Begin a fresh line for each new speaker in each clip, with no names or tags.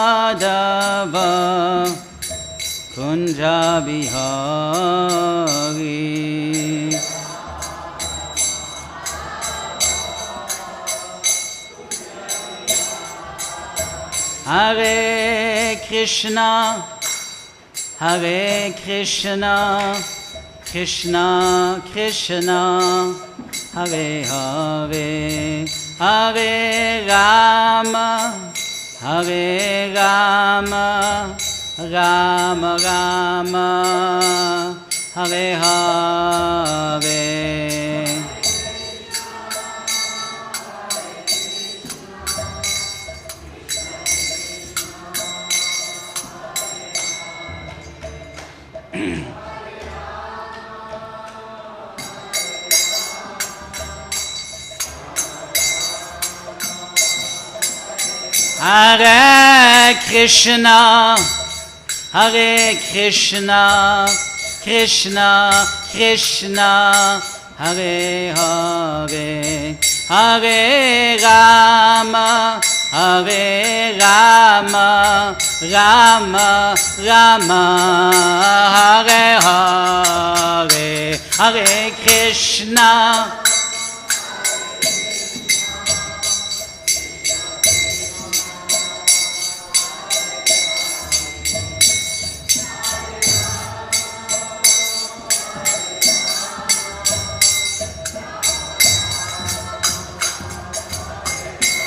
Madhava Kunja Bihari Hare Krishna Hare Krishna Krishna Krishna Hare Hare Hare Rama Hare Rama Rama Rama Hare Hare Hare Krishna, Hare Krishna, Krishna Krishna, Hare Hare, Hare Rama, Hare Rama, Rama Rama, Hare Hare, Hare Krishna.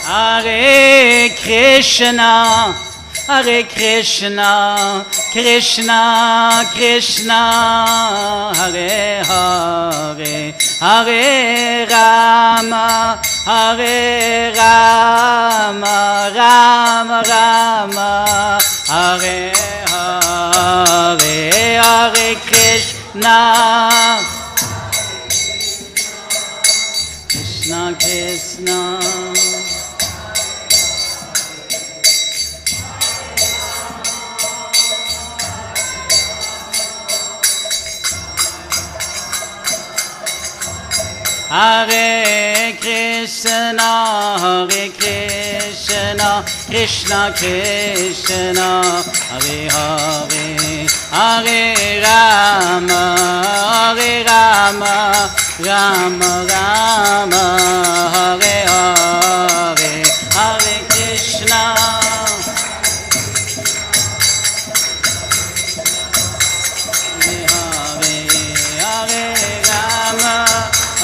Hare Krishna, Hare Krishna, Krishna Krishna, Hare Hare, Hare Rama, Hare Rama, Rama Rama, Hare Hare, Hare Krishna, Krishna Krishna. Hare Krishna, Hare Krishna, Krishna Krishna, Hare Hare, Hare Rama, Hare Rama, Rama Rama, Hare Hare, Hare Krishna.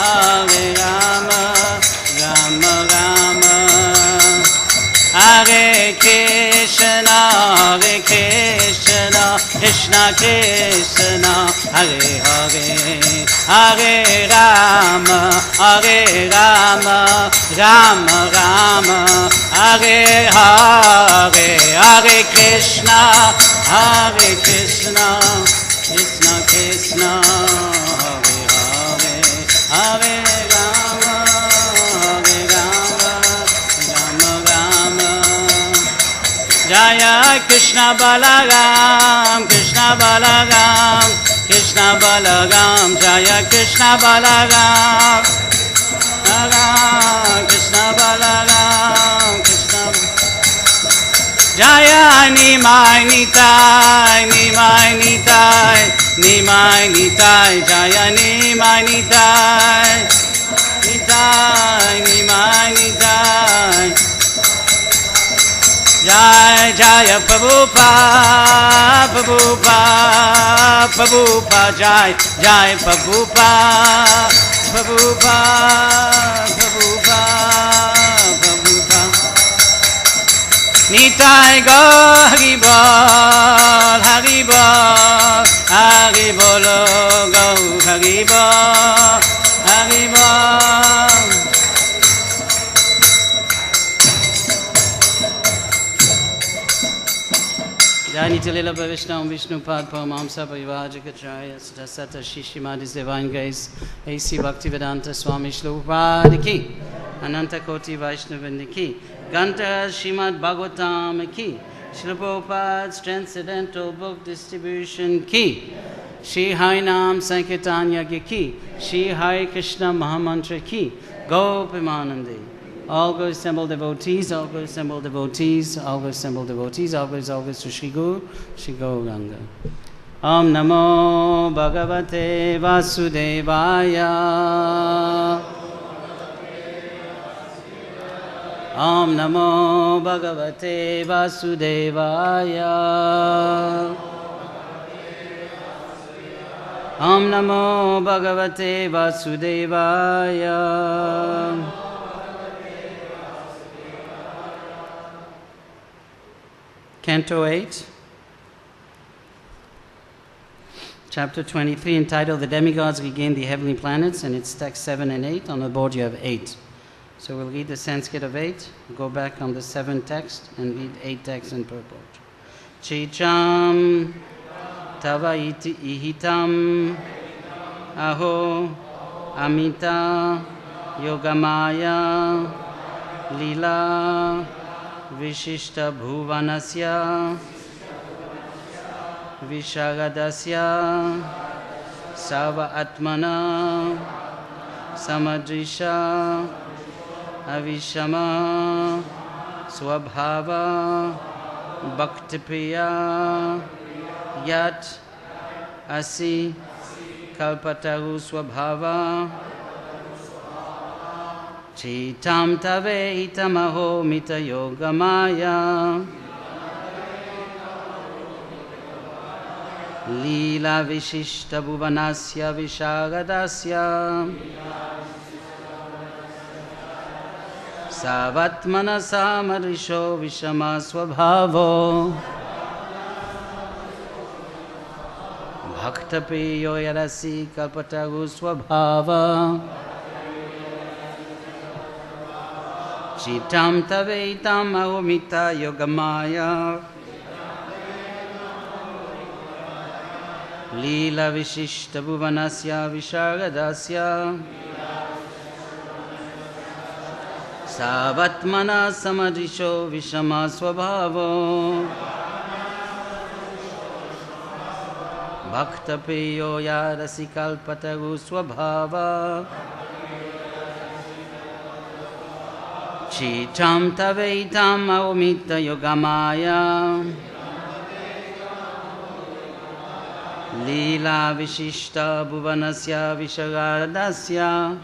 Hare Rama, Rama Rama, Hare Krishna, Hare Krishna, Krishna Krishna, Hare Hare, Hare Rama, Hare Rama, Rama Rama, Hare Hare, Hare Krishna, Hare Krishna, Krishna Krishna, Hare Rama, Hare Rama, Rama Rama. Jaya Krishna Balaram, Krishna Balaram, Krishna Balaram, Jaya Krishna Balaram, Krishna Balaram, Krishna Jaya Nimai Nitai, Nimai Nitai, Nimai Nitai, Jaya Nimai Nitai, Nitai, Nimai Nitai. Jai Jaya Prabhupada, Prabhupada, Prabhupada, Jai Jai Prabhupada, Prabhupada, Prabhupada, Prabhupada. Nitai go Haribol, Haribol, Haribol, go Haribol, Haribol. Jai Nitalila Bhavishna Vishnu Pad Paramamsa Parivajikacharya Sata Srimad Divine Grace A.C. Bhaktivedanta Swami Shlupad Ki Ananta Koti Vaishnavindi Ki Ganta Srimad Bhagavatam Ki Srila Prabhupada's Transcendental Book Distribution Ki Shri Harinam Sankirtan Yagya Ki Shri Hare Krishna Mahamantra Ki Gopimanandi All good assembled devotees, all good assembled devotees, all good assembled devotees, all good to Shri Guru Ganga. Om Namo Bhagavate Vasudevaya. Om Namo Bhagavate Vasudevaya. Om Namo Bhagavate Vasudevaya. Canto 8, Chapter 23, entitled The Demigods Regain the Heavenly Planets, and it's text 7 and 8. On the board you have 8. So we'll read the Sanskrit of 8, go back on the 7 text, and read 8 texts in purport. Chicham tava iti ihitam aho amita yogamaya lila Vishishta Bhuvanasya Vishagadasya Sava Atmana Samadrisha Avishama Swabhava Bhaktipriya Yat Asi Kalpataru Swabhava Chitam tave itamaho mita yogamaya Lila vishishta bhuvanasya vishagadasya Savatmana samarisho vishama swabhavo Bhaktapriyo yarasi kalpataru swabhava Chitam taveitam ahomita yogamaya Lila vishishta bhuvanasya vishagadasya Savatmana samadrisho vishama swabhavo Bhaktapriyo yarasi kalpataru swabhava Chitam taveitam avamita yogamaya Lila vishishta bhuvanasya vishagadasya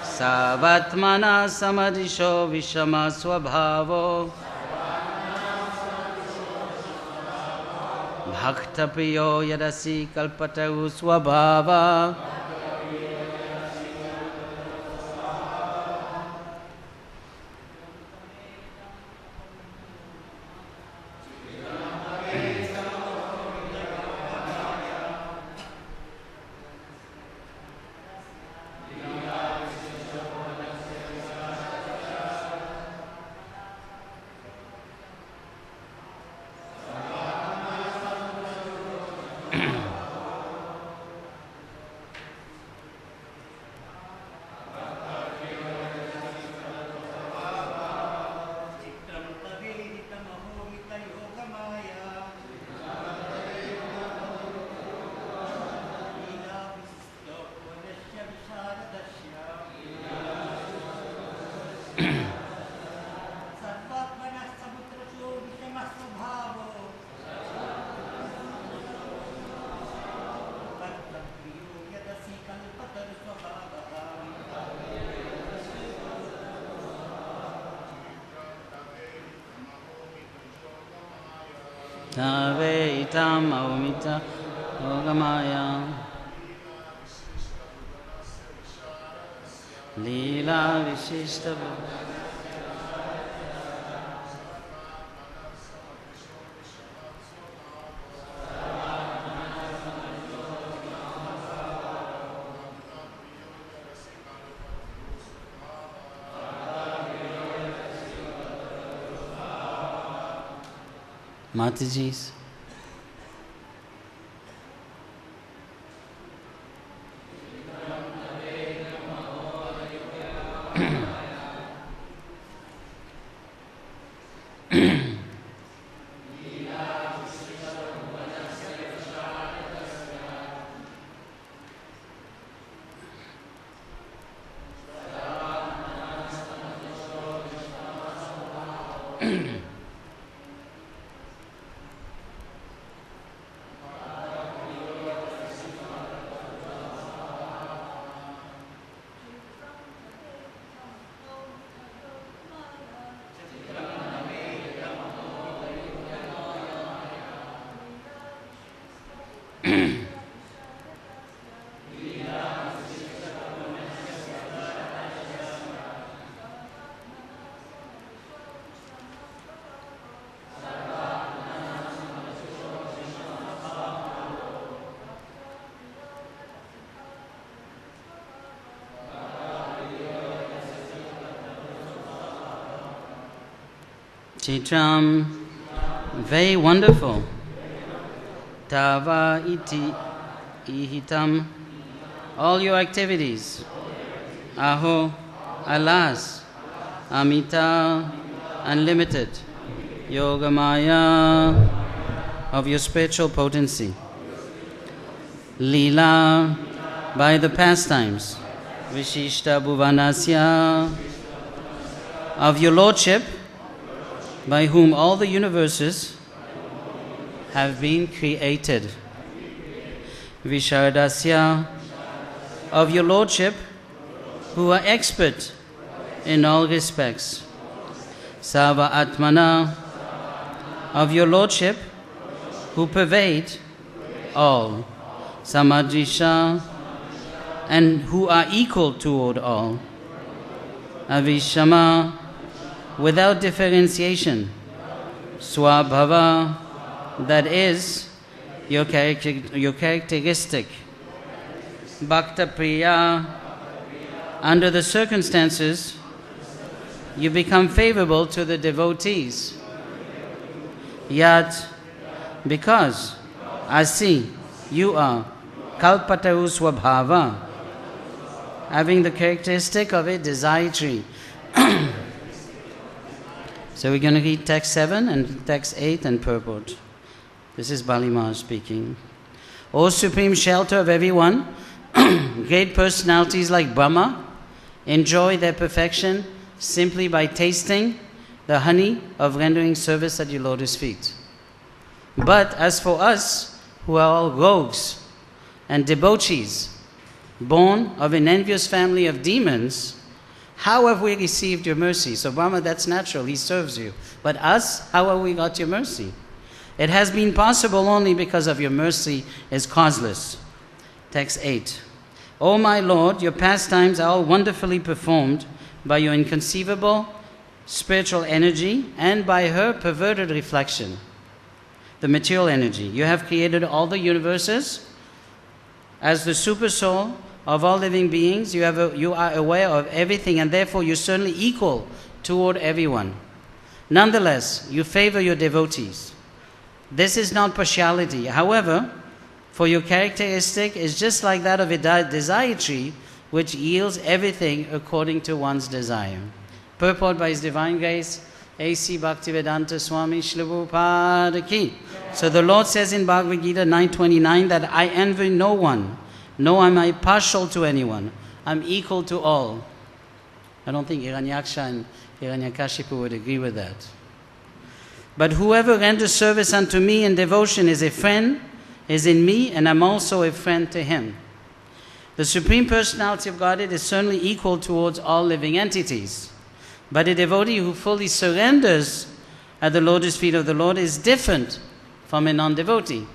Savatmana samadrisho vishama swabhavo Bhaktapriyo yadasi kalpataru swabhava Taveitam avamita yogamaya Lila vishishta Mataji's. Chitram, very wonderful. Tava iti ihitam, all your activities. Aho, alas, amita, unlimited. Yogamaya, of your spiritual potency. Leela, by the pastimes. Vishishta bhuvanasya, of your lordship, by whom all the universes have been created. Vishardasya, of your lordship, who are expert in all respects. Sarva Atmana, of your lordship, who pervade all. Samadrisha, and who are equal toward all. Avishama, without differentiation. Swabhava, that is your characteristic. Bhakta Priya, under the circumstances, you become favorable to the devotees. Yat, because, Asi, you are, Kalpataru Swabhava, having the characteristic of a desire tree. So we're going to read text 7 and text 8 and purport. This is Bali Maharaj speaking. O supreme shelter of everyone, great personalities like Brahma enjoy their perfection simply by tasting the honey of rendering service at your lotus feet. But as for us, who are all rogues and debauchees, born of an envious family of demons, how have we received your mercy? So Brahma, that's natural, he serves you. But us, how have we got your mercy? It has been possible only because of your mercy is causeless. Text 8. O my Lord, your pastimes are all wonderfully performed by your inconceivable spiritual energy and by her perverted reflection, the material energy. You have created all the universes as the super soul of all living beings. You are aware of everything, and therefore you're certainly equal toward everyone. Nonetheless, you favor your devotees. This is not partiality. However, for your characteristic is just like that of a desire tree, which yields everything according to one's desire. Purport by His Divine Grace, A.C. Bhaktivedanta Swami Srila Prabhupada Ki. So the Lord says in Bhagavad Gita 9:29 that I envy no one, nor am I partial to anyone. I'm equal to all. I don't think Hiranyaksha and Hiranyakashipu would agree with that. But whoever renders service unto me in devotion is a friend, is in me, and I'm also a friend to him. The Supreme Personality of Godhead is certainly equal towards all living entities. But a devotee who fully surrenders at the lotus feet of the Lord is different from a non-devotee.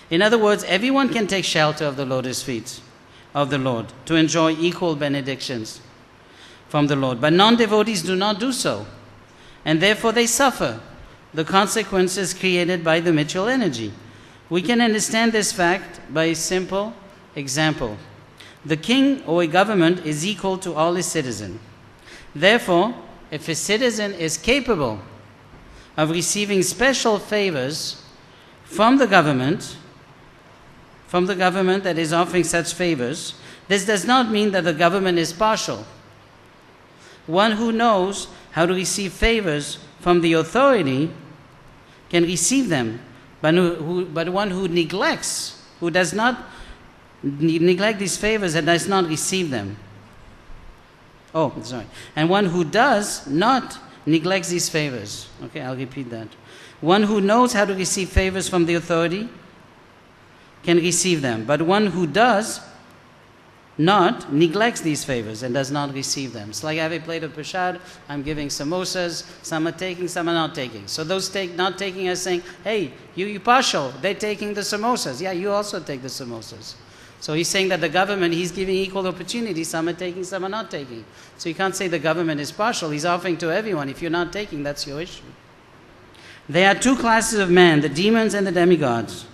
In other words, everyone can take shelter of the lotus feet of the Lord to enjoy equal benedictions from the Lord. But non-devotees do not do so, and therefore they suffer the consequences created by the material energy. We can understand this fact by a simple example. The king or a government is equal to all his citizens. Therefore, if a citizen is capable of receiving special favors from the government that is offering such favors, this does not mean that the government is partial. One who knows how to receive favors from the authority can receive them, but one who neglects, who does not neglect these favors and does not receive them. And one who does not neglects these favors. Okay, I'll repeat that. One who knows how to receive favors from the authority can receive them, but one who does not neglects these favors and does not receive them. It's like I have a plate of prasad, I'm giving samosas, some are taking, some are not taking. So those not taking are saying, hey, you partial, they're taking the samosas. Yeah, you also take the samosas. So he's saying that the government, he's giving equal opportunity, some are taking, some are not taking. So you can't say the government is partial, he's offering to everyone. If you're not taking, that's your issue. There are two classes of men, the demons and the demigods.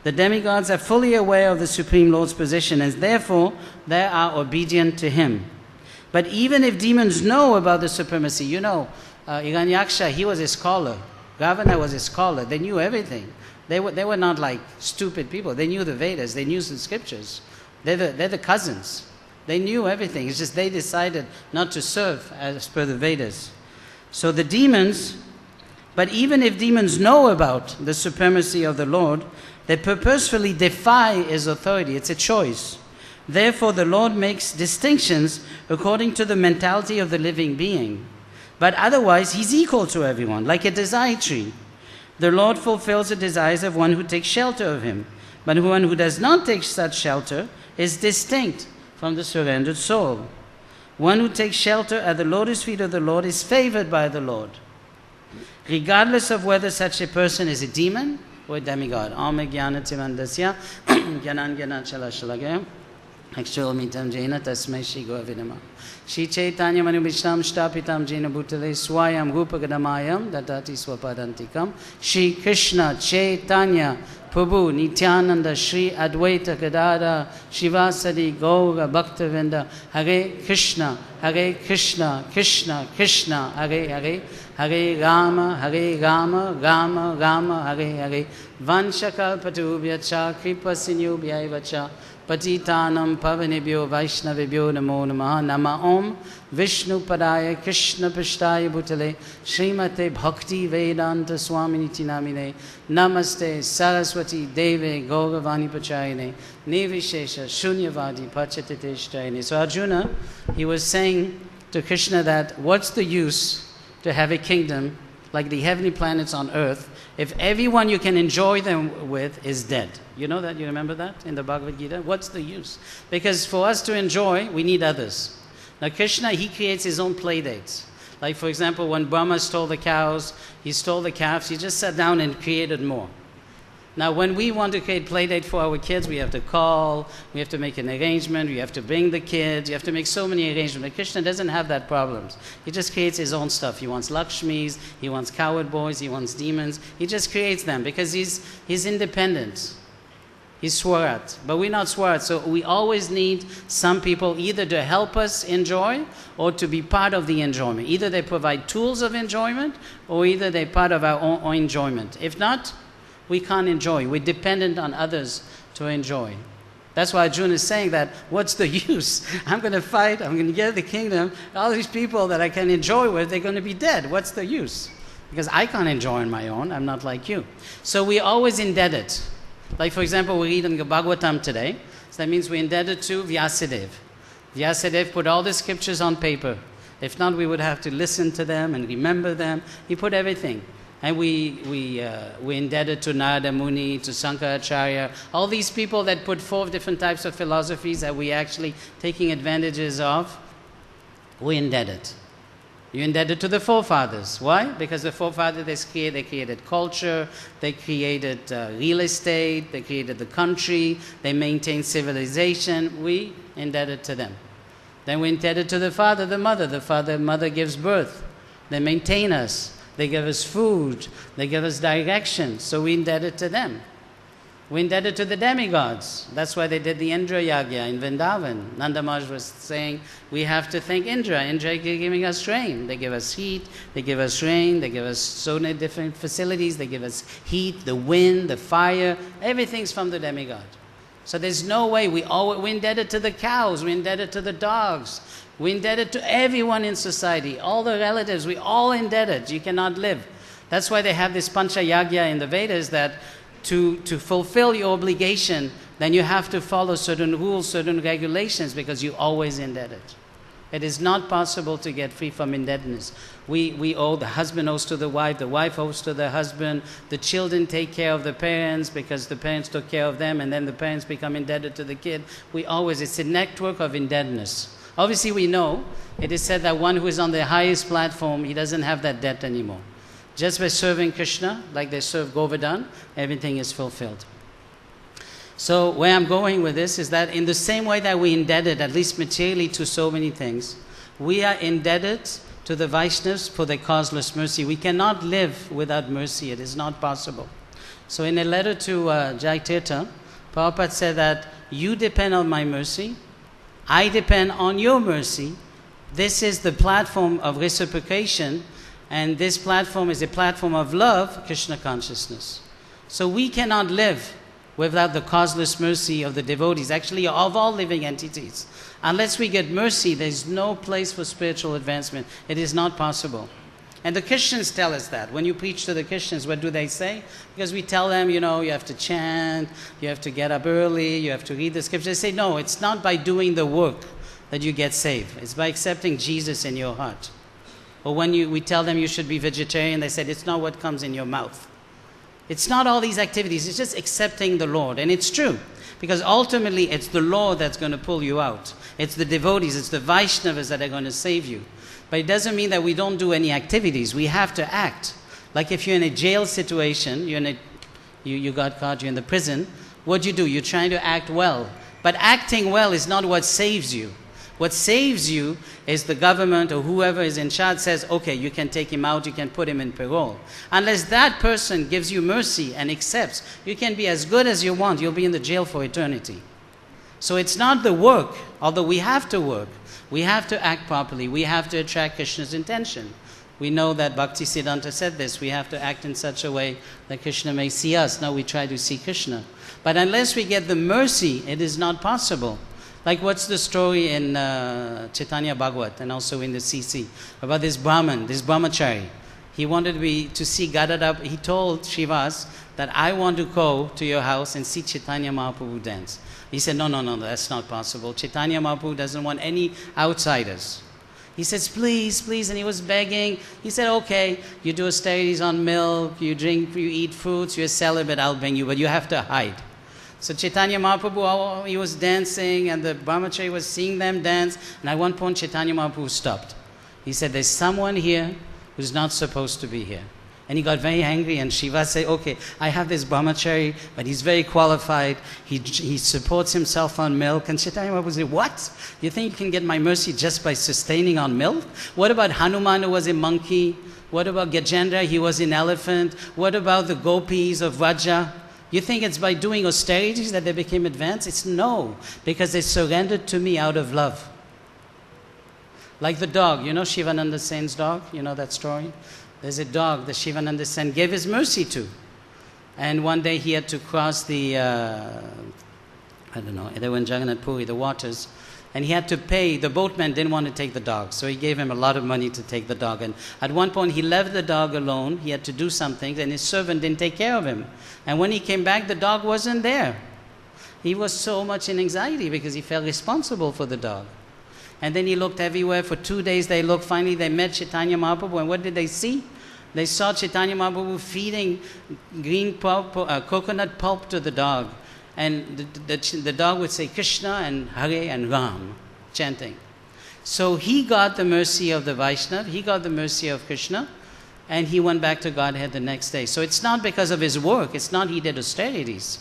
The demigods are fully aware of the Supreme Lord's position and therefore they are obedient to him. But even if demons know about the supremacy, Hiranyaksha, he was a scholar. Ravana was a scholar. They knew everything. They were not like stupid people. They knew the Vedas. They knew the scriptures. They're the cousins. They knew everything. It's just they decided not to serve as per the Vedas. So the demons, but even if demons know about the supremacy of the Lord, they purposefully defy his authority. It's a choice. Therefore, the Lord makes distinctions according to the mentality of the living being. But otherwise, he's equal to everyone, like a desire tree. The Lord fulfills the desires of one who takes shelter of him. But one who does not take such shelter is distinct from the surrendered soul. One who takes shelter at the lotus feet of the Lord is favored by the Lord, regardless of whether such a person is a demon or a demigod. Om Jnana Timandasya Jnanan Jnana Shalagaya Aksholomitam Jena Tasmai Shri Gurave Namah. Shri Chaitanya Manu Vishram Shtapitam Jena Bhutale Swayam Rupa Gadamayam Dadati Swapadantikam. Shri Krishna Chaitanya Prabhu Nityananda Shri Advaita Gadada Shivasadi Gaura Bhaktavinda. Hare Krishna Krishna Krishna Hare Hare, Hare Rama Rama Rama Hare Hare. Vanchakalpatubhyacha Kripasinubhyaivacha Patitanam Pavanebhyo Vaishnavebhyo Namo Namaha. Nama Om Vishnu Padaya Krishna Pishtaya Bhutale Srimate Bhakti Vedanta Swaminiti Namine. Namaste Saraswati Deve Gauravani Pachayane Nivishesha Shunyavadi Pachatiteshtaine. So Arjuna, he was saying to Krishna that what's the use to have a kingdom like the heavenly planets on earth if everyone you can enjoy them with is dead? You know that? You remember that in the Bhagavad Gita? What's the use? Because for us to enjoy, we need others. Now Krishna, he creates his own play dates. Like for example, when Brahma stole the cows, he stole the calves, he just sat down and created more. Now when we want to create play date for our kids, we have to call, we have to make an arrangement, we have to bring the kids, you have to make so many arrangements. But Krishna doesn't have that problems. He just creates his own stuff. He wants Lakshmis, he wants coward boys, he wants demons. He just creates them because he's independent. He's Swarat. But we're not Swarat, so we always need some people either to help us enjoy or to be part of the enjoyment. Either they provide tools of enjoyment or either they're part of our own enjoyment. If not, we can't enjoy. We're dependent on others to enjoy. That's why Arjuna is saying that, what's the use? I'm going to fight, I'm going to get the kingdom. All these people that I can enjoy with, they're going to be dead. What's the use? Because I can't enjoy on my own. I'm not like you. So we're always indebted. Like for example, we read in the Bhagavatam today. So that means we're indebted to Vyasadeva. Vyasadeva put all the scriptures on paper. If not, we would have to listen to them and remember them. He put everything. And we're indebted to Narada Muni, to Sankaracharya, all these people that put forth different types of philosophies that we're actually taking advantages of. We're indebted. You're indebted to the forefathers. Why? Because the forefathers, they created culture, they created real estate, they created the country, they maintained civilization. We indebted to them. Then we're indebted to the father, the mother. The father and mother gives birth. They maintain us. They give us food. They give us direction. So we're indebted to them. We're indebted to the demigods. That's why they did the Indra Yagya in Vrindavan. Nanda Maharaj was saying, we have to thank Indra. Indra is giving us rain. They give us heat. They give us rain. They give us so many different facilities. They give us heat, the wind, the fire. Everything's from the demigod. So there's no way. We're indebted to the cows. We're indebted to the dogs. We're indebted to everyone in society. All the relatives, we're all indebted. You cannot live. That's why they have this Pancha Yagya in the Vedas that to fulfill your obligation, then you have to follow certain rules, certain regulations, because you're always indebted. It is not possible to get free from indebtedness. We owe, the husband owes to the wife owes to the husband, the children take care of the parents because the parents took care of them, and then the parents become indebted to the kid. It's a network of indebtedness. Obviously we know, it is said that one who is on the highest platform, he doesn't have that debt anymore. Just by serving Krishna, like they serve Govardhan, everything is fulfilled. So where I'm going with this is that in the same way that we're indebted, at least materially, to so many things, we are indebted to the Vaishnavas for their causeless mercy. We cannot live without mercy. It is not possible. So in a letter to Jai Tirtha, Prabhupada said that you depend on my mercy, I depend on your mercy. This is the platform of reciprocation, and this platform is a platform of love, Krishna consciousness. So we cannot live without the causeless mercy of the devotees, actually of all living entities. Unless we get mercy, there is no place for spiritual advancement. It is not possible. And the Christians tell us that. When you preach to the Christians, what do they say? Because we tell them, you have to chant, you have to get up early, you have to read the scripture. They say, no, it's not by doing the work that you get saved. It's by accepting Jesus in your heart. Or when we tell them you should be vegetarian, they said, it's not what comes in your mouth. It's not all these activities, it's just accepting the Lord. And it's true, because ultimately it's the Lord that's going to pull you out. It's the devotees, it's the Vaishnavas that are going to save you. But it doesn't mean that we don't do any activities. We have to act. Like if you're in a jail situation, you got caught, you're in the prison, what do? You're trying to act well. But acting well is not what saves you. What saves you is the government or whoever is in charge says, okay, you can take him out, you can put him in parole. Unless that person gives you mercy and accepts, you can be as good as you want, you'll be in the jail for eternity. So it's not the work, although we have to work. We have to act properly. We have to attract Krishna's intention. We know that Bhaktisiddhanta said this. We have to act in such a way that Krishna may see us. Now we try to see Krishna. But unless we get the mercy, it is not possible. Like what's the story in Chaitanya Bhagavat and also in the CC about this Brahman, this brahmachari. He wanted to see Gadadab. He told Srivas that I want to go to your house and see Chaitanya Mahaprabhu dance. He said, no, that's not possible. Chaitanya Mahaprabhu doesn't want any outsiders. He says, please, and he was begging. He said, okay, you do austerities on milk, you drink, you eat fruits, you're celibate, I'll bring you, but you have to hide. So Chaitanya Mahaprabhu, he was dancing and the brahmachari was seeing them dance, and at one point Chaitanya Mahaprabhu stopped. He said, there's someone here who's not supposed to be here. And he got very angry, and Shiva said, okay, I have this brahmachari, but he's very qualified. He supports himself on milk. And Chaitanya Mahaprabhu said, what? You think you can get my mercy just by sustaining on milk? What about Hanuman, who was a monkey? What about Gajendra? He was an elephant. What about the gopis of Vraja? You think it's by doing austerities that they became advanced? It's no, because they surrendered to me out of love. Like the dog, Shivananda Sen's dog? You know that story? There's a dog that Shivananda Sen gave his mercy to. And one day he had to cross the, they were in Jagannath Puri, the waters. And he had to pay, the boatman didn't want to take the dog. So he gave him a lot of money to take the dog. And at one point he left the dog alone. He had to do something, and his servant didn't take care of him. And when he came back, the dog wasn't there. He was so much in anxiety because he felt responsible for the dog. And then he looked everywhere. For 2 days they looked. Finally they met Chaitanya Mahaprabhu. And what did they see? They saw Chaitanya Mahaprabhu feeding green pulp, coconut pulp to the dog. And the dog would say Krishna and Hare and Ram, chanting. So he got the mercy of the Vaishnava. He got the mercy of Krishna. And he went back to Godhead the next day. So it's not because of his work. It's not he did austerities.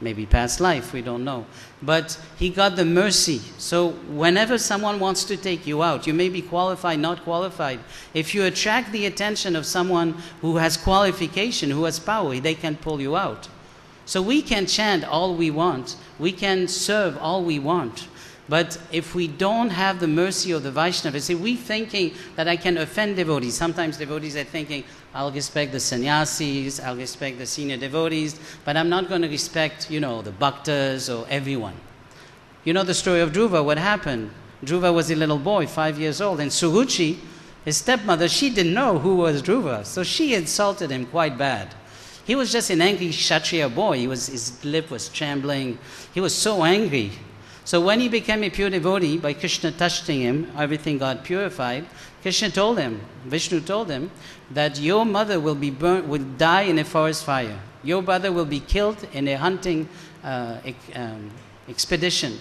Maybe past life, we don't know. But he got the mercy. So whenever someone wants to take you out, you may be qualified, not qualified. If you attract the attention of someone who has qualification, who has power, they can pull you out. So we can chant all we want. We can serve all we want. But if we don't have the mercy of the Vaishnava, see, we're thinking that I can offend devotees. Sometimes devotees are thinking, I'll respect the sannyasis, I'll respect the senior devotees, but I'm not going to respect, the bhaktas or everyone. You know the story of Dhruva, what happened? Dhruva was a little boy, 5 years old, and Suruchi, his stepmother, she didn't know who was Dhruva, so she insulted him quite bad. He was just an angry Kshatriya boy. His lip was trembling. He was so angry. So when he became a pure devotee, by Krishna touching him, everything got purified. Krishna told him, Vishnu told him, that your mother will die in a forest fire. Your brother will be killed in a hunting expedition.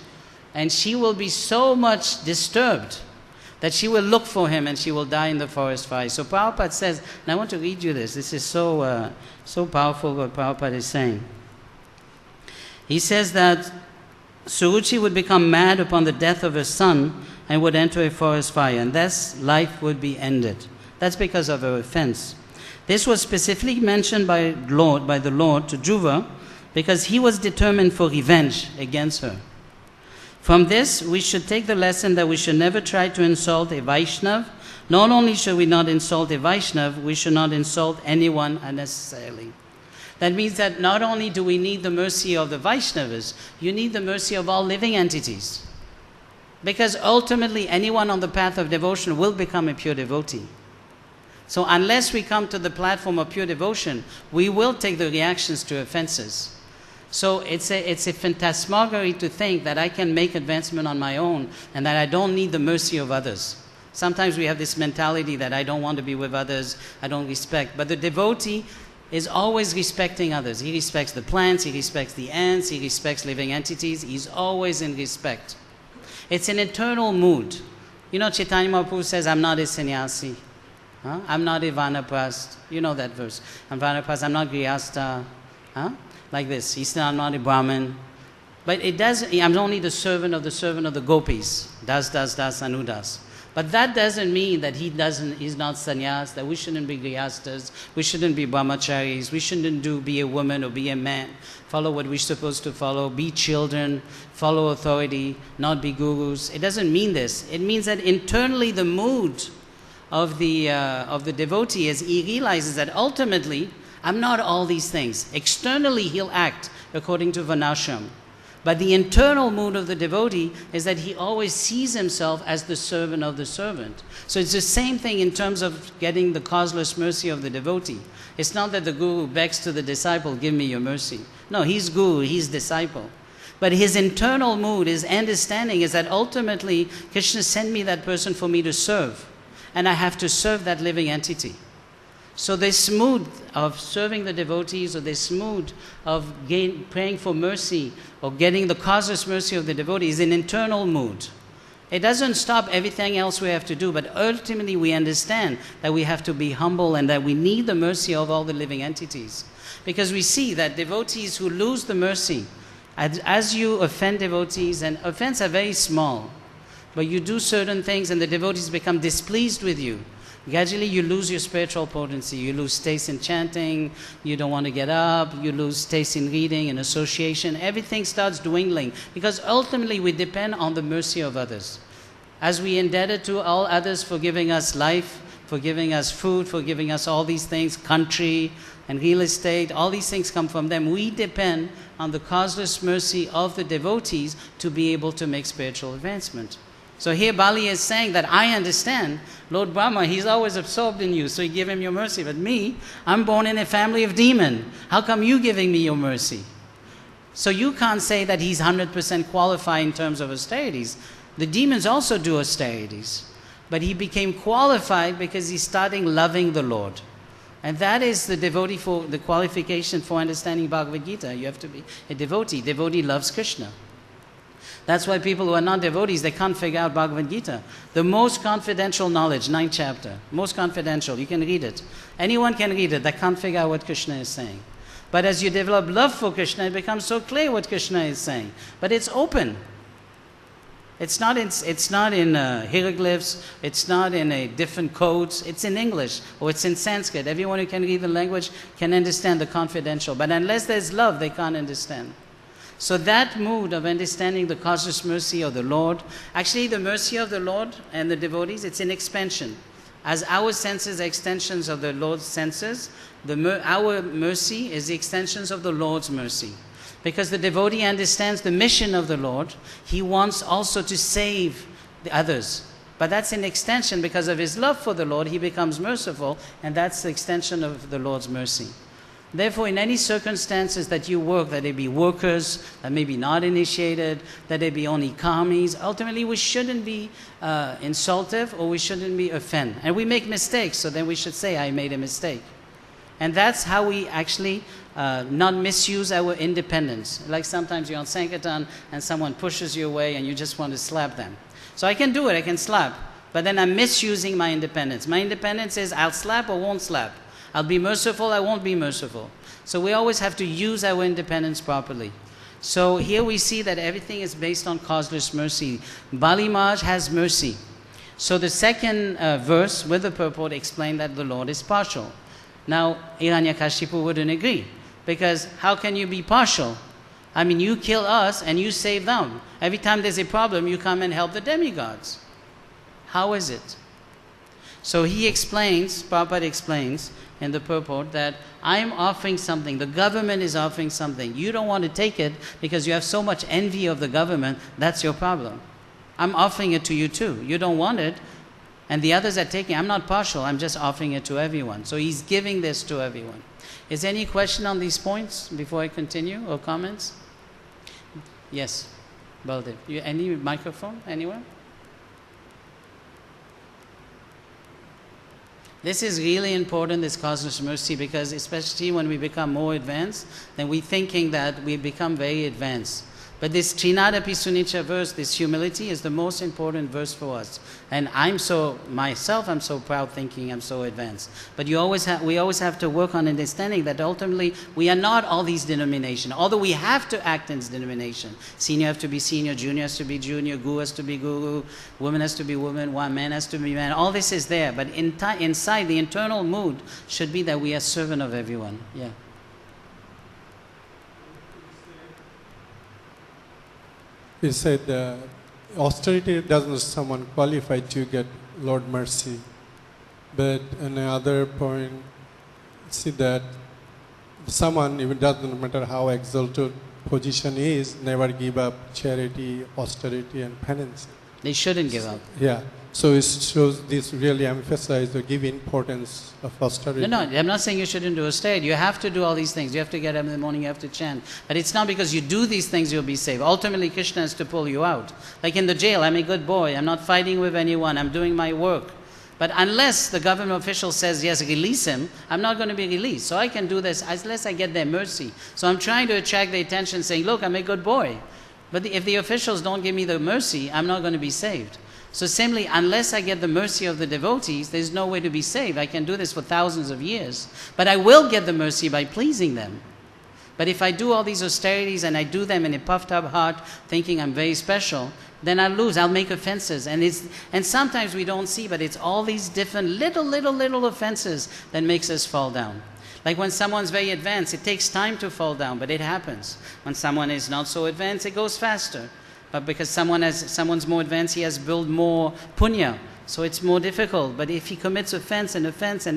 And she will be so much disturbed that she will look for him and she will die in the forest fire. So Prabhupada says, and I want to read you this. This is so powerful what Prabhupada is saying. He says that Suruchi would become mad upon the death of her son and would enter a forest fire, and thus life would be ended. That's because of her offense. This was specifically mentioned by the Lord to Dhruva because he was determined for revenge against her. From this, we should take the lesson that we should never try to insult a Vaishnav. Not only should we not insult a Vaishnav, we should not insult anyone unnecessarily. That means that not only do we need the mercy of the Vaishnavas, you need the mercy of all living entities. Because ultimately, anyone on the path of devotion will become a pure devotee. So unless we come to the platform of pure devotion, we will take the reactions to offenses. So it's a phantasmagory to think that I can make advancement on my own and that I don't need the mercy of others. Sometimes we have this mentality that I don't want to be with others, I don't respect. But the devotee is always respecting others. He respects the plants, he respects the ants, he respects living entities. He's always in respect. It's an internal mood. You know, Chaitanya Mahaprabhu says, I'm not a sannyasi. I'm not a vanaprast. You know that verse. I'm vanaprast, I'm not grihastha. Like this. He said, I'm not a Brahmin. But it doesn't, I'm only the servant of the gopis. Das, anudas. But that doesn't mean that he's not sannyas, that we shouldn't be grihastas, we shouldn't be brahmacharis, we shouldn't be a woman or be a man, follow what we're supposed to follow, be children, follow authority, not be gurus. It doesn't mean this. It means that internally the mood of the devotee is he realizes that ultimately I'm not all these things. Externally he'll act according to Varnashram. But the internal mood of the devotee is that he always sees himself as the servant of the servant. So it's the same thing in terms of getting the causeless mercy of the devotee. It's not that the guru begs to the disciple, give me your mercy. No, he's guru, he's disciple. But his internal mood, his understanding is that ultimately Krishna sent me that person for me to serve. And I have to serve that living entity. So this mood of serving the devotees, or this mood of praying for mercy, or getting the causeless mercy of the devotee is an internal mood. It doesn't stop everything else we have to do, but ultimately we understand that we have to be humble and that we need the mercy of all the living entities. Because we see that devotees who lose the mercy, as you offend devotees, and offenses are very small, but you do certain things and the devotees become displeased with you, gradually you lose your spiritual potency. You lose taste in chanting, you don't want to get up, you lose taste in reading and association. Everything starts dwindling because ultimately we depend on the mercy of others. As we indebted to all others for giving us life, for giving us food, for giving us all these things, country and real estate, all these things come from them. We depend on the causeless mercy of the devotees to be able to make spiritual advancement. So here Bali is saying that I understand Lord Brahma, he's always absorbed in you, so you give him your mercy. But me, I'm born in a family of demons. How come you giving me your mercy? So you can't say that he's 100% qualified in terms of austerities. The demons also do austerities. But he became qualified because he's starting loving the Lord. And that is the devotee for the qualification for understanding Bhagavad Gita. You have to be a devotee. Devotee loves Krishna. That's why people who are not devotees, they can't figure out Bhagavad Gita. The most confidential knowledge, 9th chapter. Most confidential, you can read it. Anyone can read it that can't figure out what Krishna is saying. But as you develop love for Krishna, it becomes so clear what Krishna is saying. But it's open. It's not in hieroglyphs, it's not in a different codes, it's in English or it's in Sanskrit. Everyone who can read the language can understand the confidential. But unless there's love, they can't understand. So that mood of understanding the causeless mercy of the Lord, actually the mercy of the Lord and the devotees, it's an expansion. As our senses are extensions of the Lord's senses, our mercy is the extensions of the Lord's mercy. Because the devotee understands the mission of the Lord, he wants also to save the others. But that's an extension because of his love for the Lord, he becomes merciful, and that's the extension of the Lord's mercy. Therefore, in any circumstances that you work, that they be workers, that may be not initiated, that they be only karmis, ultimately we shouldn't be insultive or we shouldn't be offended. And we make mistakes, so then we should say, I made a mistake. And that's how we actually not misuse our independence. Like sometimes you're on Sankirtan and someone pushes you away and you just want to slap them. So I can do it, I can slap, but then I'm misusing my independence. My independence is I'll slap or won't slap. I'll be merciful, I won't be merciful. So we always have to use our independence properly. So here we see that everything is based on causeless mercy. Bali Maharaj has mercy. So the second verse with the purport explained that the Lord is partial. Now, Hiranyakashipu wouldn't agree, because how can you be partial? I mean, you kill us and you save them. Every time there's a problem, you come and help the demigods. How is it? So he explains, Prabhupada explains in the purport that I'm offering something, the government is offering something. You don't want to take it because you have so much envy of the government, that's your problem. I'm offering it to you too. You don't want it, and the others are taking. I'm not partial, I'm just offering it to everyone. So he's giving this to everyone. Is there any question on these points before I continue, or comments? Yes, Baldev. Any microphone anywhere? This is really important, this causeless mercy, because especially when we become more advanced, then we're thinking that we become very advanced. But this Trinadapi Sunicca verse, this humility, is the most important verse for us. And I'm so proud thinking I'm so advanced. But we always have to work on understanding that ultimately we are not all these denominations, although we have to act in this denomination. Senior has to be senior, junior has to be junior, guru has to be guru, woman has to be woman, one man has to be man. All this is there, but inside the internal mood should be that we are servant of everyone. Yeah.
He said, austerity doesn't someone qualify to get Lord mercy. But on another point, see that someone, even doesn't matter how exalted position is, never give up charity, austerity, and penance.
They shouldn't give up.
Yeah. So it shows this really emphasizes or give importance of austerity.
No, I'm not saying you shouldn't do austerity. You have to do all these things. You have to get up in the morning, you have to chant. But it's not because you do these things you'll be saved. Ultimately, Krishna has to pull you out. Like in the jail, I'm a good boy. I'm not fighting with anyone. I'm doing my work. But unless the government official says, yes, release him, I'm not going to be released. So I can do this unless I get their mercy. So I'm trying to attract their attention, saying, look, I'm a good boy. But if the officials don't give me the mercy, I'm not going to be saved. So simply, unless I get the mercy of the devotees, there's no way to be saved. I can do this for thousands of years. But I will get the mercy by pleasing them. But if I do all these austerities and I do them in a puffed up heart, thinking I'm very special, then I'll lose. I'll make offenses. And sometimes we don't see, but it's all these different little offenses that makes us fall down. Like when someone's very advanced, it takes time to fall down, but it happens. When someone is not so advanced, it goes faster. But because someone's more advanced, he has built more punya, so it's more difficult. But if he commits offense and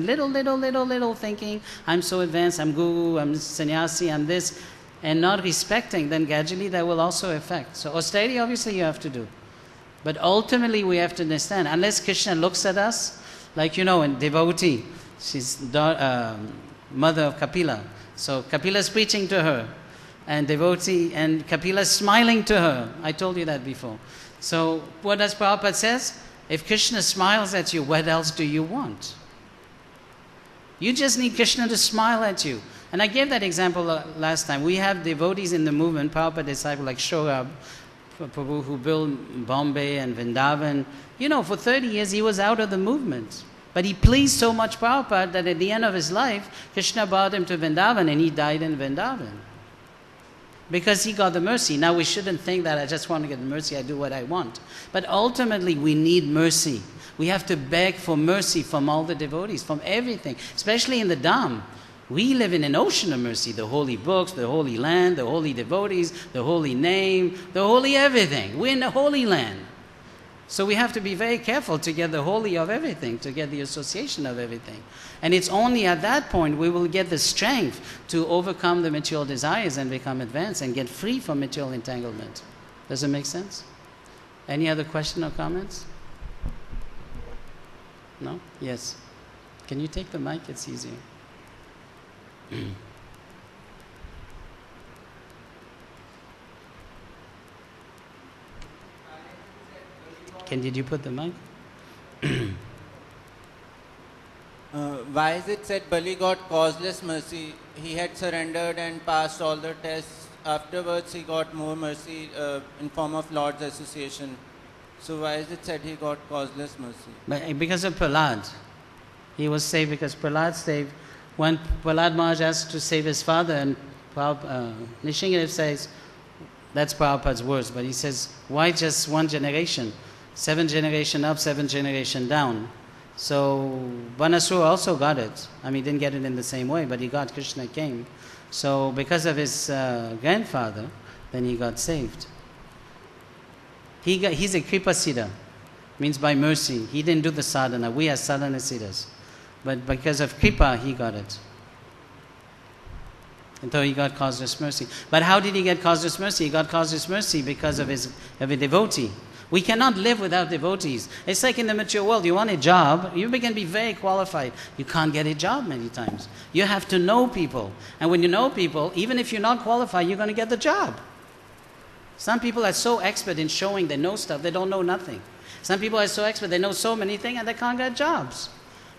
little thinking, I'm so advanced, I'm guru, I'm sannyasi, I'm this, and not respecting, then gradually that will also affect. So austerity, obviously, you have to do. But ultimately, we have to understand, unless Krishna looks at us, like, in devotee, she's mother of Kapila. So Kapila's preaching to her. And devotee, and Kapila smiling to her. I told you that before. So what does Prabhupada says? If Krishna smiles at you, what else do you want? You just need Krishna to smile at you. And I gave that example last time. We have devotees in the movement, Prabhupada disciple like Shorab, Prabhu, who built Bombay and Vrindavan. For 30 years he was out of the movement. But he pleased so much Prabhupada that at the end of his life, Krishna brought him to Vrindavan and he died in Vrindavan. Because he got the mercy. Now we shouldn't think that I just want to get the mercy, I do what I want. But ultimately we need mercy. We have to beg for mercy from all the devotees, from everything, especially in the Dham. We live in an ocean of mercy. The holy books, the holy land, the holy devotees, the holy name, the holy everything. We're in the holy land. So we have to be very careful to get the holy of everything, to get the association of everything. And it's only at that point we will get the strength to overcome the material desires and become advanced and get free from material entanglement. Does it make sense? Any other question or comments? No? Yes. Can you take the mic? It's easier. Did you put the mic?
Why is it said Bali got causeless mercy? He had surrendered and passed all the tests. Afterwards, he got more mercy in form of Lord's association. So why is it said he got causeless mercy?
But because of Prahlad. He was saved because Prahlad saved. When Prahlad Maharaj asked to save his father, and Nrisimhananda says, that's Prabhupada's words, but he says, why just one generation? 7 generation up, 7 generation down. So Banasura also got it. I mean, he didn't get it in the same way, but he got Krishna came. So because of his grandfather, then he got saved. He's a Kripa Siddha, means by mercy. He didn't do the sadhana. We are sadhana siddhas. But because of Kripa, he got it. And so he got causeless mercy. But how did he get causeless mercy? He got causeless mercy because of a devotee. We cannot live without devotees. It's like in the mature world. You want a job, you can be very qualified. You can't get a job many times. You have to know people. And when you know people, even if you're not qualified, you're going to get the job. Some people are so expert in showing they know stuff, they don't know nothing. Some people are so expert, they know so many things and they can't get jobs.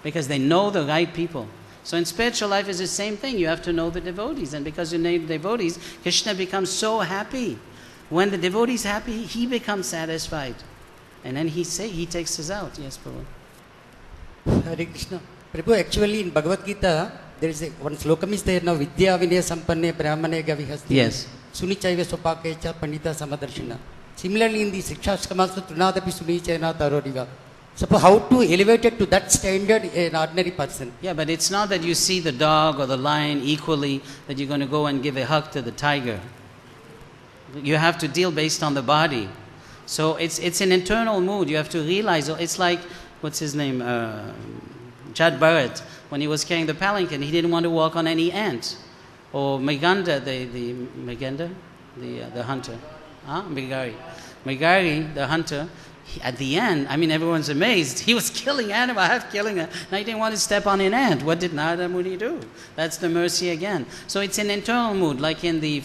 Because they know the right people. So in spiritual life it's the same thing. You have to know the devotees. And because you know the devotees, Krishna becomes so happy. When the devotee is happy, he becomes satisfied. And then he takes us out. Yes, Prabhu.
Hare Krishna. Prabhu, actually in Bhagavad Gita, there is one slokam is there now, Vidya Vinaya Sampanne Brahmane Gavihasti.
Yes.
Sunichaiva Sopakecha Pandita Samadarshina. Similarly in the Sikshashkamas, Trunadapi Sunichayana Taroriva. So how to elevate it to that standard an ordinary person?
Yeah, but it's not that you see the dog or the lion equally, that you're going to go and give a hug to the tiger. You have to deal based on the body. So it's an internal mood. You have to realize, it's like, what's his name? Jad Bharat, when he was carrying the palanquin, he didn't want to walk on any ant. Or Meganda, the hunter. Megari, the hunter. At the end, I mean, everyone's amazed. He was killing animals, half killing it. Now he didn't want to step on an ant. What did Narada Muni do? That's the mercy again. So it's an internal mood, like in the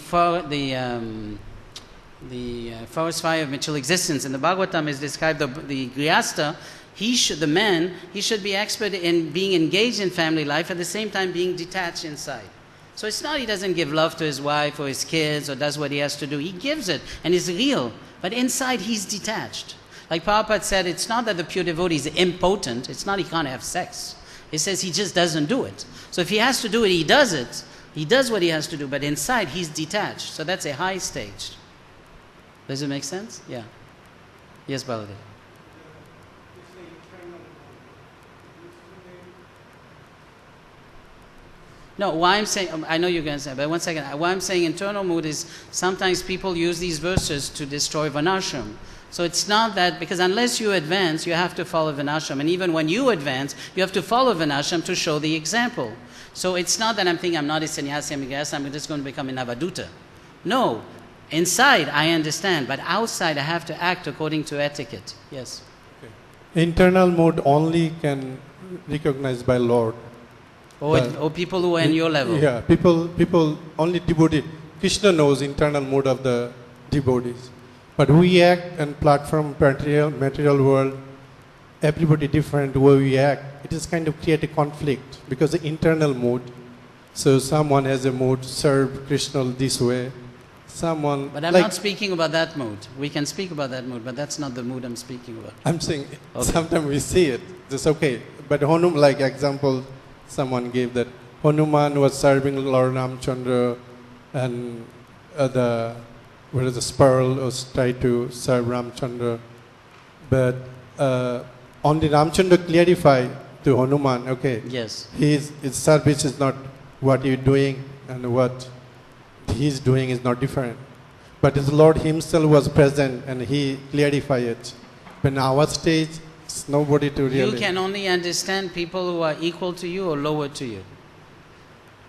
forest fire of material existence. In the Bhagavatam is described the Grihastha. He should be expert in being engaged in family life, at the same time being detached inside. So it's not he doesn't give love to his wife or his kids or does what he has to do. He gives it and is real. But inside he's detached. Like Prabhupada said, it's not that the pure devotee is impotent. It's not he can't have sex. It says he just doesn't do it. So if he has to do it, he does it. He does what he has to do. But inside, he's detached. So that's a high stage. Does it make sense? Yeah. Yes, Baladev. No, why I'm saying, I know you're going to say, but one second. Why I'm saying internal mood is sometimes people use these verses to destroy Varnashram. So it's not that, because unless you advance, you have to follow Varnashram. And even when you advance, you have to follow Varnashram to show the example. So it's not that I'm thinking I'm not a sannyasi, I'm just going to become a Navaduta. No. Inside, I understand. But outside, I have to act according to etiquette. Yes.
Okay. Internal mood only can recognize by Lord.
Or people who are in your level.
Yeah, people only devotee. Krishna knows internal mood of the devotees. But we act in platform material world, everybody different way we act. It is kind of create a conflict because the internal mood. So someone has a mood, serve Krishna this way. Someone.
But I'm not speaking about that mood. We can speak about that mood, but that's not the mood I'm speaking about.
I'm saying sometimes we see it. It's okay. But like example, someone gave that Hanuman was serving Lord Ramchandra and whereas the sparrow was trying to serve Ramchandra. But only Ramchandra clarified to Hanuman, okay,
yes,
his service is not what you're doing and what he's doing is not different. But the Lord himself was present and he clarified it. But in our stage, it's nobody to really...
You can only understand people who are equal to you or lower to you.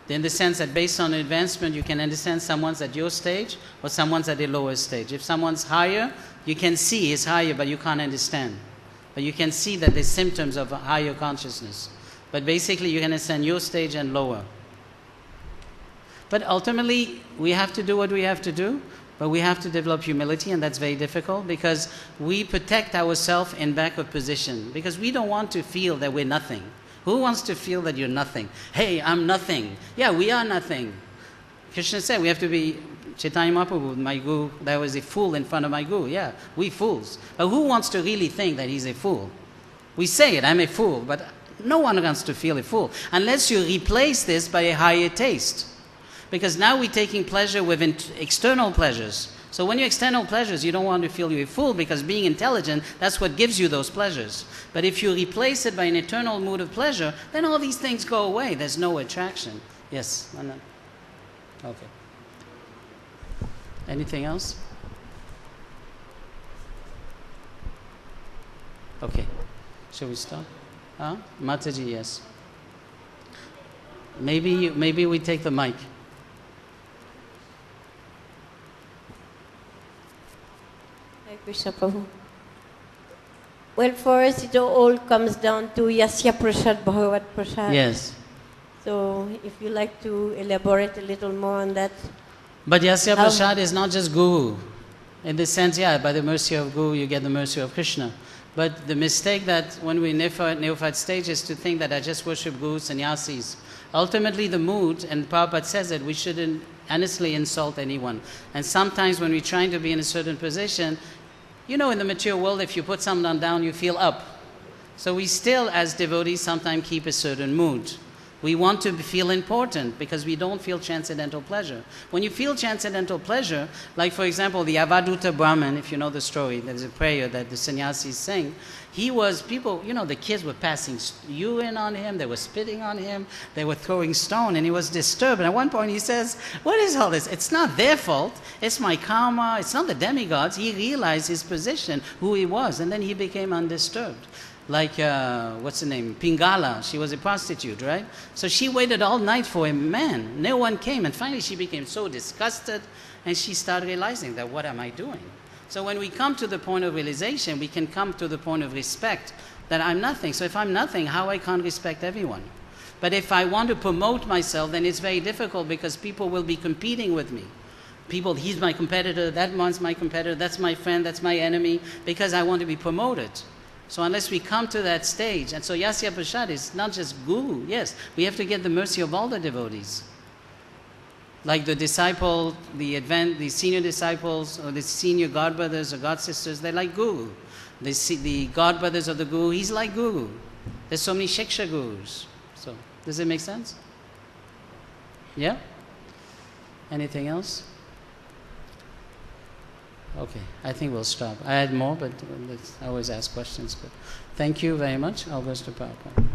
In the sense that based on advancement, you can understand someone's at your stage or someone's at a lower stage. If someone's higher, you can see he's higher, but you can't understand. But you can see that there's symptoms of a higher consciousness. But basically, you can understand your stage and lower. But ultimately, we have to do what we have to do. But we have to develop humility, and that's very difficult because we protect ourselves in backward position because we don't want to feel that we're nothing. Who wants to feel that you're nothing? Hey, I'm nothing. Yeah, we are nothing. Krishna said we have to be Chaitanya Mahaprabhu, my guru, that was a fool in front of my guru. Yeah, we fools. But who wants to really think that he's a fool? We say it, I'm a fool, but no one wants to feel a fool unless you replace this by a higher taste. Because now we're taking pleasure with external pleasures. So when you external pleasures, you don't want to feel you're a fool because being intelligent, that's what gives you those pleasures. But if you replace it by an eternal mood of pleasure, then all these things go away. There's no attraction. Yes? Okay. Anything else? Okay. Shall we start? Mataji, yes. Maybe we take the mic.
Krishna Prabhu. Well, for us, it all comes down to Yasya Prasad, Bhagavat Prasad.
Yes.
So, if you like to elaborate a little more on that.
But Yasya Prasad is not just Guru. In the sense, yeah, by the mercy of Guru, you get the mercy of Krishna. But the mistake that when we neophyte stage is to think that I just worship Guru, sannyasis. Ultimately, the mood, and Prabhupada says that we shouldn't honestly insult anyone. And sometimes when we're trying to be in a certain position, you know, in the material world, if you put someone down, you feel up. So we still, as devotees, sometimes keep a certain mood. We want to feel important because we don't feel transcendental pleasure. When you feel transcendental pleasure, like for example, the Avaduta Brahman, if you know the story, there's a prayer that the sannyasis sing. He was, people, you know, the kids were passing urine on him, they were spitting on him, they were throwing stone, and he was disturbed. And at one point he says, what is all this? It's not their fault, it's my karma, it's not the demigods. He realized his position, who he was, and then he became undisturbed. Like, what's her name? Pingala, she was a prostitute, right? So she waited all night for a man. No one came, and finally she became so disgusted, and she started realizing that, what am I doing? So when we come to the point of realization, we can come to the point of respect, that I'm nothing. So if I'm nothing, how I can't respect everyone? But if I want to promote myself, then it's very difficult because people will be competing with me. People, he's my competitor, that one's my competitor, that's my friend, that's my enemy, because I want to be promoted. So unless we come to that stage, and so Yasya Prasad is not just Guru, yes, we have to get the mercy of all the devotees. Like the disciple, the senior disciples, or the senior godbrothers or godsisters, they're like Guru. The godbrothers of the Guru, he's like Guru. There's so many Shiksha Gurus. So, does it make sense? Yeah? Anything else? Okay, I think we'll stop. I had more, but let's always ask questions. But thank you very much. All goes to Prabhupada.